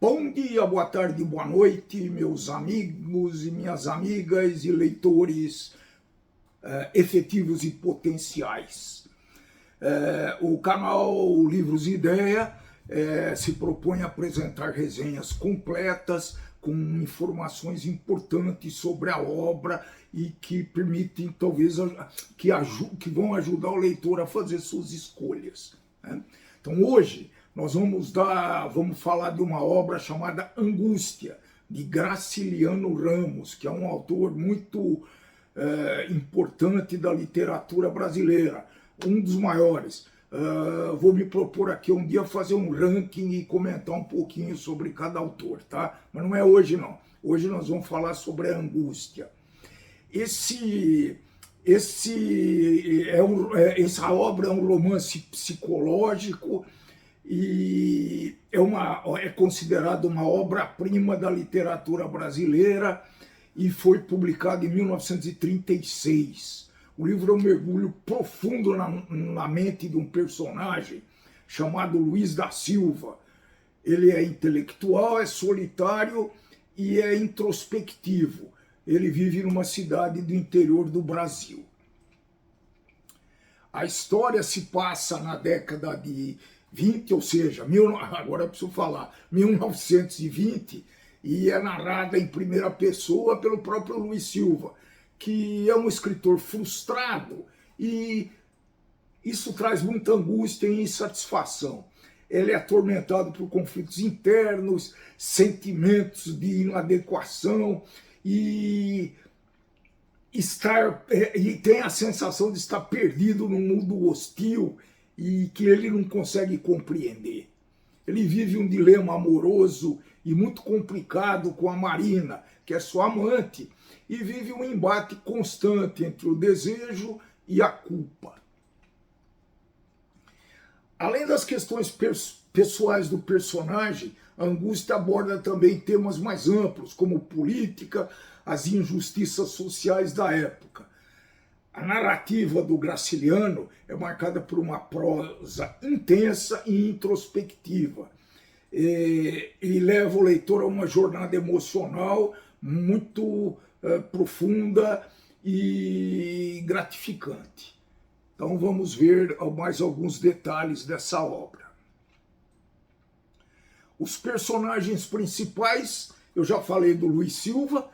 Bom dia, boa tarde, boa noite, meus amigos e minhas amigas e leitores efetivos e potenciais. O canal Livros e Ideia se propõe a apresentar resenhas completas com informações importantes sobre a obra e que permitem, talvez, que vão ajudar o leitor a fazer suas escolhas, né? Então, hoje, nós vamos falar de uma obra chamada Angústia, de Graciliano Ramos, que é um autor muito importante da literatura brasileira, um dos maiores. Vou me propor aqui um dia fazer um ranking e comentar um pouquinho sobre cada autor, tá? Mas não é hoje, não. Hoje nós vamos falar sobre a Angústia. Essa obra é um romance psicológico e é considerada uma obra-prima da literatura brasileira e foi publicado em 1936. O livro é um mergulho profundo na mente de um personagem chamado Luiz da Silva. Ele é intelectual, é solitário e é introspectivo. Ele vive numa cidade do interior do Brasil. A história se passa na década de 20, ou seja, agora eu preciso falar, 1920, e é narrada em primeira pessoa pelo próprio Luiz Silva, que é um escritor frustrado, e isso traz muita angústia e insatisfação. Ele é atormentado por conflitos internos, sentimentos de inadequação, e tem a sensação de estar perdido num mundo hostil e que ele não consegue compreender. Ele vive um dilema amoroso e muito complicado com a Marina, que é sua amante, e vive um embate constante entre o desejo e a culpa. Além das questões pessoais do personagem, a Angústia aborda também temas mais amplos, como política, as injustiças sociais da época. A narrativa do Graciliano é marcada por uma prosa intensa e introspectiva. E leva o leitor a uma jornada emocional muito profunda e gratificante. Então vamos ver mais alguns detalhes dessa obra. Os personagens principais, eu já falei do Luiz Silva,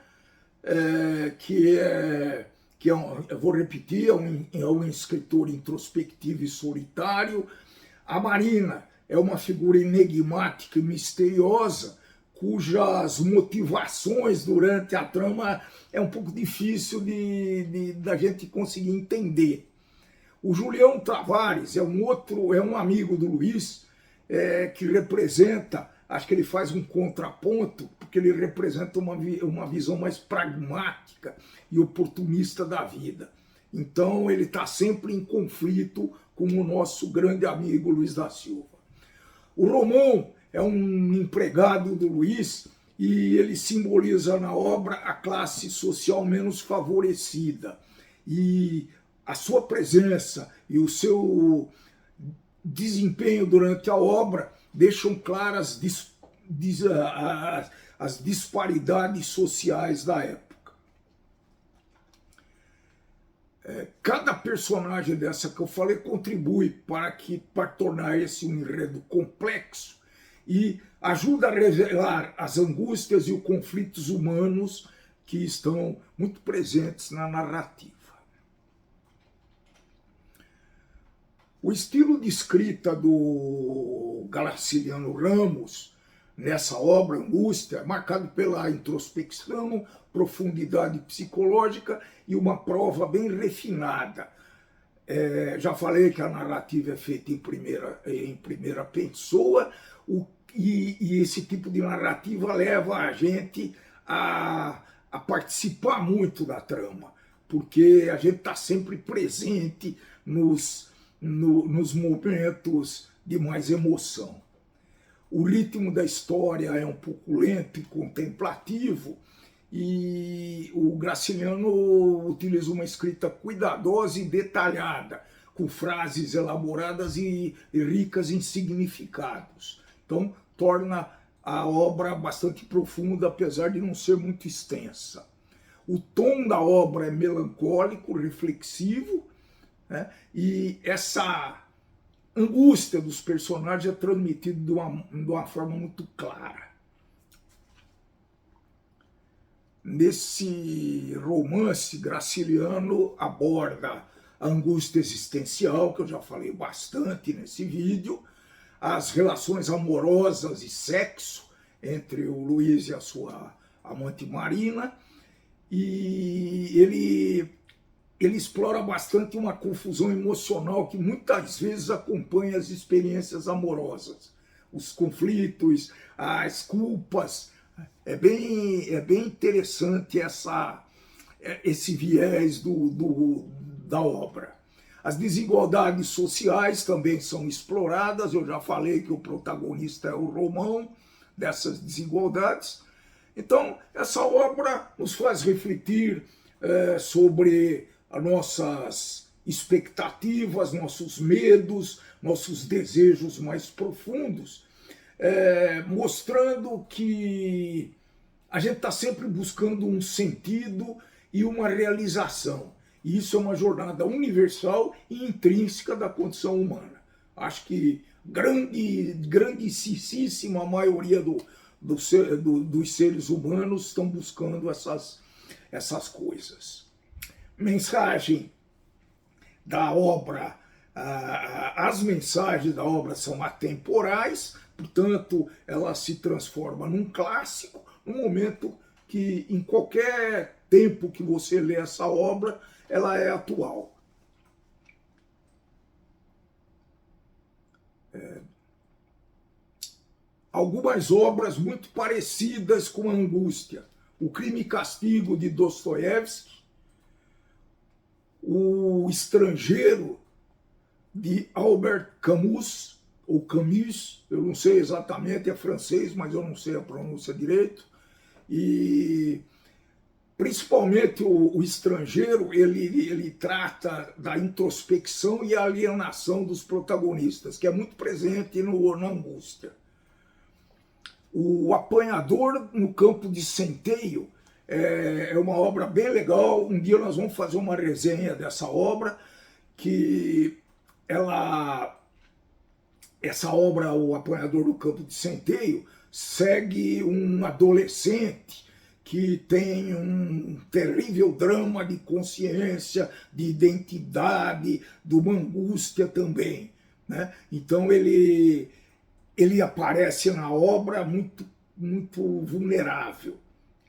eu vou repetir, é um escritor introspectivo e solitário. A Marina é uma figura enigmática e misteriosa, cujas motivações durante a trama é um pouco difícil da gente conseguir entender. O Julião Tavares é um amigo do Luiz, que representa, acho que ele faz um contraponto, porque ele representa uma visão mais pragmática e oportunista da vida. Então ele está sempre em conflito com o nosso grande amigo Luiz da Silva. O Romão é um empregado do Luiz e ele simboliza na obra a classe social menos favorecida. E a sua presença e o seu desempenho durante a obra deixam claras as disparidades sociais da época. Cada personagem dessa que eu falei contribui para tornar esse um enredo complexo e ajuda a revelar as angústias e os conflitos humanos que estão muito presentes na narrativa. O estilo de escrita do Graciliano Ramos, nessa obra, Angústia, é marcado pela introspecção, profundidade psicológica e uma prova bem refinada. Já falei que a narrativa é feita em primeira pessoa, e esse tipo de narrativa leva a gente a participar muito da trama, porque a gente está sempre presente nos momentos de mais emoção. O ritmo da história é um pouco lento e contemplativo, e o Graciliano utiliza uma escrita cuidadosa e detalhada, com frases elaboradas e ricas em significados. Então, torna a obra bastante profunda, apesar de não ser muito extensa. O tom da obra é melancólico, reflexivo, né? E essa angústia dos personagens é transmitida de uma forma muito clara. Nesse romance, Graciliano aborda a angústia existencial, que eu já falei bastante nesse vídeo, as relações amorosas e sexo entre o Luiz e a sua amante Marina, e ele explora bastante uma confusão emocional que muitas vezes acompanha as experiências amorosas, os conflitos, as culpas. É bem interessante esse viés da obra. As desigualdades sociais também são exploradas. Eu já falei que o protagonista é o Romão dessas desigualdades. Então, essa obra nos faz refletir sobre as nossas expectativas, nossos medos, nossos desejos mais profundos, mostrando que a gente está sempre buscando um sentido e uma realização. E isso é uma jornada universal e intrínseca da condição humana. Acho que grandíssima maioria dos seres humanos estão buscando essas coisas. Mensagem da obra, as mensagens da obra são atemporais, portanto, ela se transforma num clássico, no momento que, em qualquer tempo que você lê essa obra, ela é atual. Algumas obras muito parecidas com a Angústia. O Crime e Castigo, de Dostoiévski, O Estrangeiro, de Albert Camus, ou Camus, eu não sei exatamente, é francês, mas eu não sei a pronúncia direito. E principalmente o Estrangeiro, ele trata da introspecção e alienação dos protagonistas, que é muito presente na Angústia. O Apanhador no Campo de Centeio é uma obra bem legal. Um dia nós vamos fazer uma resenha dessa obra, que essa obra, O Apanhador do Campo de Centeio, segue um adolescente que tem um terrível drama de consciência, de identidade, de uma angústia também, né? Então ele aparece na obra muito vulnerável.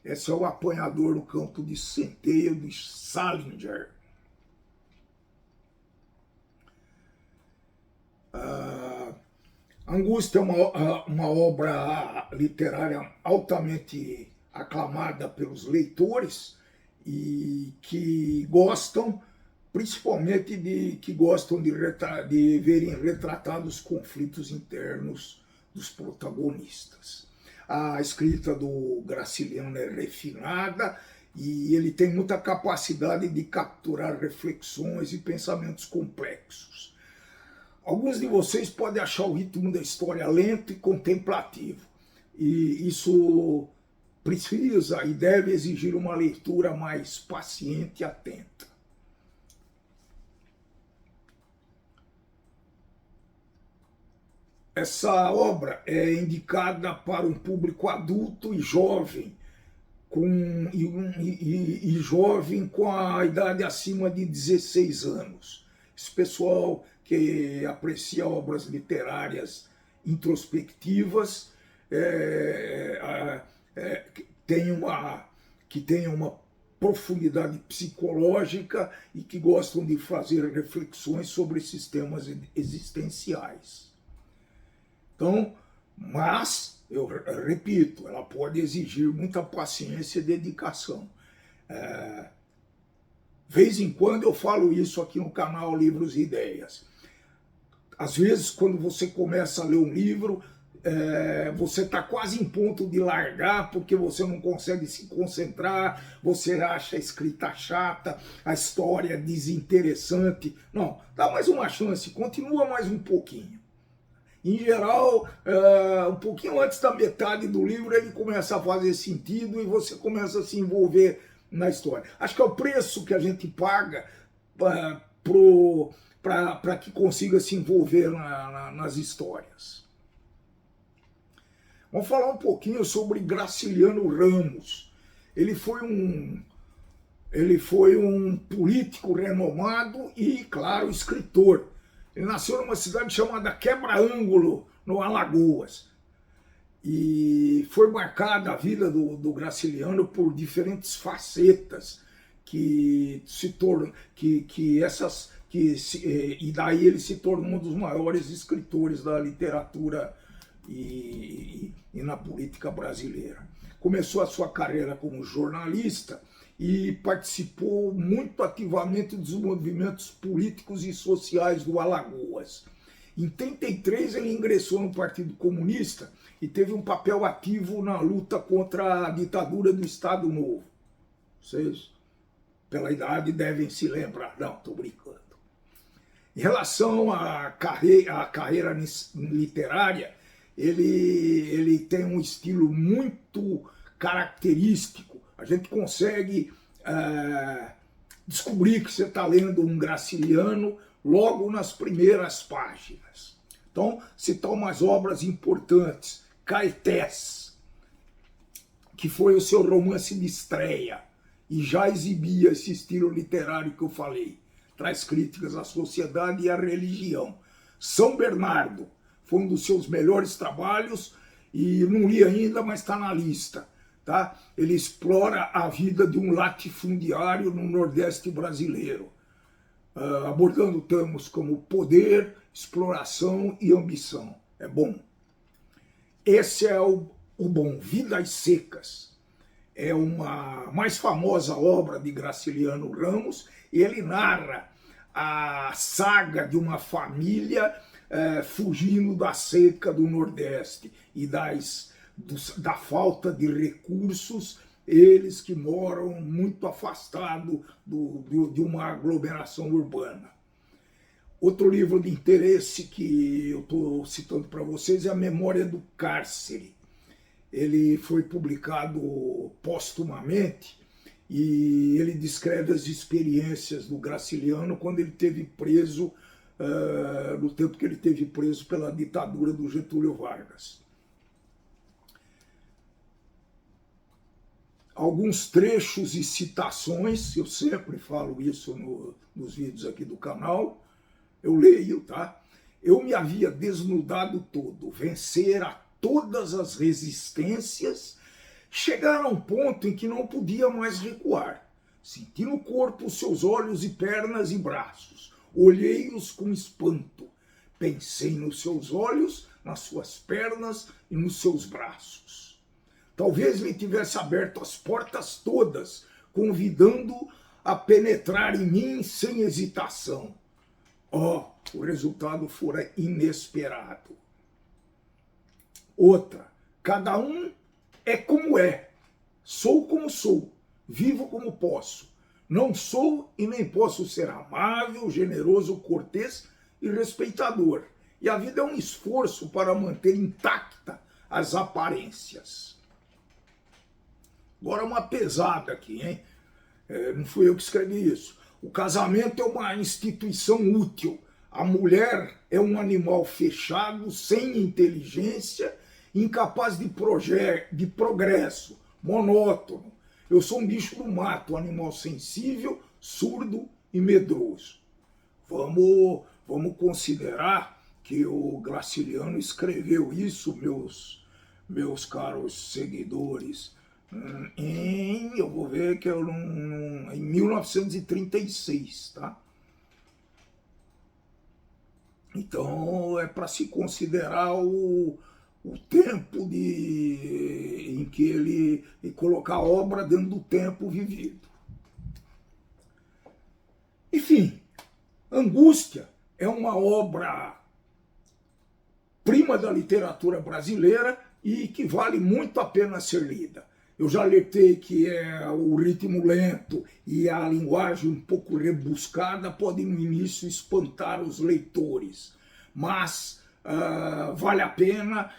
Esse é O Apanhador do Campo de Centeio, de Salinger. Angústia é uma obra literária altamente aclamada pelos leitores e que gostam, principalmente que gostam de verem retratados os conflitos internos dos protagonistas. A escrita do Graciliano é refinada e ele tem muita capacidade de capturar reflexões e pensamentos complexos. Alguns de vocês podem achar o ritmo da história lento e contemplativo, e isso precisa e deve exigir uma leitura mais paciente e atenta. Essa obra é indicada para um público adulto e jovem, jovem com a idade acima de 16 anos. Esse pessoal que aprecia obras literárias introspectivas, que tem uma profundidade psicológica e que gostam de fazer reflexões sobre esses temas existenciais. Então, mas, eu repito, ela pode exigir muita paciência e dedicação. Vez em quando eu falo isso aqui no canal Livros e Ideias. Às vezes, quando você começa a ler um livro, você está quase em ponto de largar porque você não consegue se concentrar, você acha a escrita chata, a história desinteressante. Não, dá mais uma chance, continua mais um pouquinho. Em geral, um pouquinho antes da metade do livro, ele começa a fazer sentido e você começa a se envolver na história. Acho que é o preço que a gente paga para que consiga se envolver nas histórias. Vamos falar um pouquinho sobre Graciliano Ramos. Ele foi um político renomado e, claro, escritor. Ele nasceu numa cidade chamada Quebra-Ângulo, no Alagoas. E foi marcada a vida do Graciliano por diferentes facetas e daí ele se tornou um dos maiores escritores da literatura e na política brasileira. Começou a sua carreira como jornalista e participou muito ativamente dos movimentos políticos e sociais do Alagoas. Em 1933 ele ingressou no Partido Comunista e teve um papel ativo na luta contra a ditadura do Estado Novo. Vocês, pela idade, devem se lembrar. Não, estou brincando. Em relação à carreira literária, ele tem um estilo muito característico. A gente consegue descobrir que você está lendo um Graciliano logo nas primeiras páginas. Então, citar umas obras importantes. Caetés, que foi o seu romance de estreia, e já exibia esse estilo literário que eu falei. Traz críticas à sociedade e à religião. São Bernardo foi um dos seus melhores trabalhos, e não li ainda, mas está na lista. Tá? Ele explora a vida de um latifundiário no Nordeste brasileiro, abordando temas como poder, exploração e ambição. É bom. Esse é o bom. Vidas Secas é uma mais famosa obra de Graciliano Ramos, e ele narra a saga de uma família fugindo da seca do Nordeste e da falta de recursos, eles que moram muito afastados de uma aglomeração urbana. Outro livro de interesse que eu estou citando para vocês é A Memória do Cárcere. Ele foi publicado póstumamente e ele descreve as experiências do Graciliano quando ele esteve preso, no tempo que ele esteve preso pela ditadura do Getúlio Vargas. Alguns trechos e citações, eu sempre falo isso nos vídeos aqui do canal, eu leio, tá? Eu me havia desnudado todo, vencer a todas as resistências, chegar a um ponto em que não podia mais recuar. Senti no corpo os seus olhos e pernas e braços, olhei-os com espanto, pensei nos seus olhos, nas suas pernas e nos seus braços. Talvez lhe tivesse aberto as portas todas, convidando a penetrar em mim sem hesitação. O resultado fora inesperado. Outra, cada um é como é. Sou como sou, vivo como posso. Não sou e nem posso ser amável, generoso, cortês e respeitador. E a vida é um esforço para manter intacta as aparências. Agora uma pesada aqui, hein? Não fui eu que escrevi isso. O casamento é uma instituição útil. A mulher é um animal fechado, sem inteligência, incapaz de progresso, monótono. Eu sou um bicho do mato, um animal sensível, surdo e medroso. Vamos considerar que o Graciliano escreveu isso, meus caros seguidores, eu vou ver que em 1936, tá? Então é para se considerar o tempo em que ele colocar a obra dentro do tempo vivido. Enfim, Angústia é uma obra prima da literatura brasileira e que vale muito a pena ser lida. Eu já alertei que o ritmo lento e a linguagem um pouco rebuscada podem no início espantar os leitores, mas vale a pena,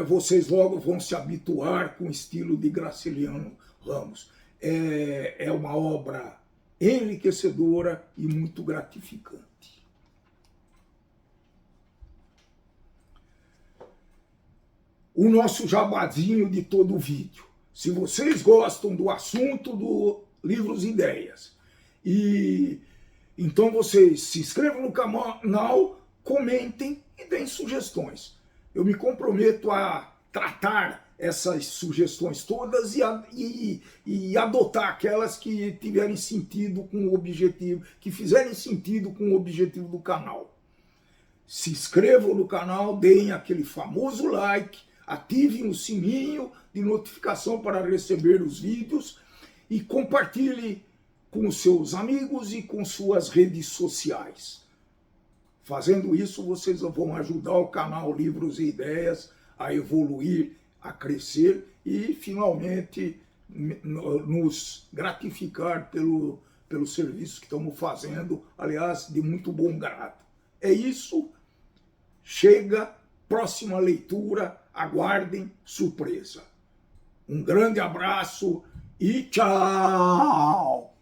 vocês logo vão se habituar com o estilo de Graciliano Ramos. É uma obra enriquecedora e muito gratificante. O nosso jabazinho de todo o vídeo. Se vocês gostam do assunto do Livros e Ideias, então vocês se inscrevam no canal, comentem e deem sugestões. Eu me comprometo a tratar essas sugestões todas e adotar aquelas que tiverem sentido com o objetivo, que fizerem sentido com o objetivo do canal. Se inscrevam no canal, deem aquele famoso like, ativem o sininho de notificação para receber os vídeos e compartilhe com os seus amigos e com suas redes sociais. Fazendo isso, vocês vão ajudar o canal Livros e Ideias a evoluir, a crescer e, finalmente, nos gratificar pelo serviço que estamos fazendo, aliás, de muito bom grado. É isso. Chega, próxima leitura, aguardem surpresa. Um grande abraço e tchau!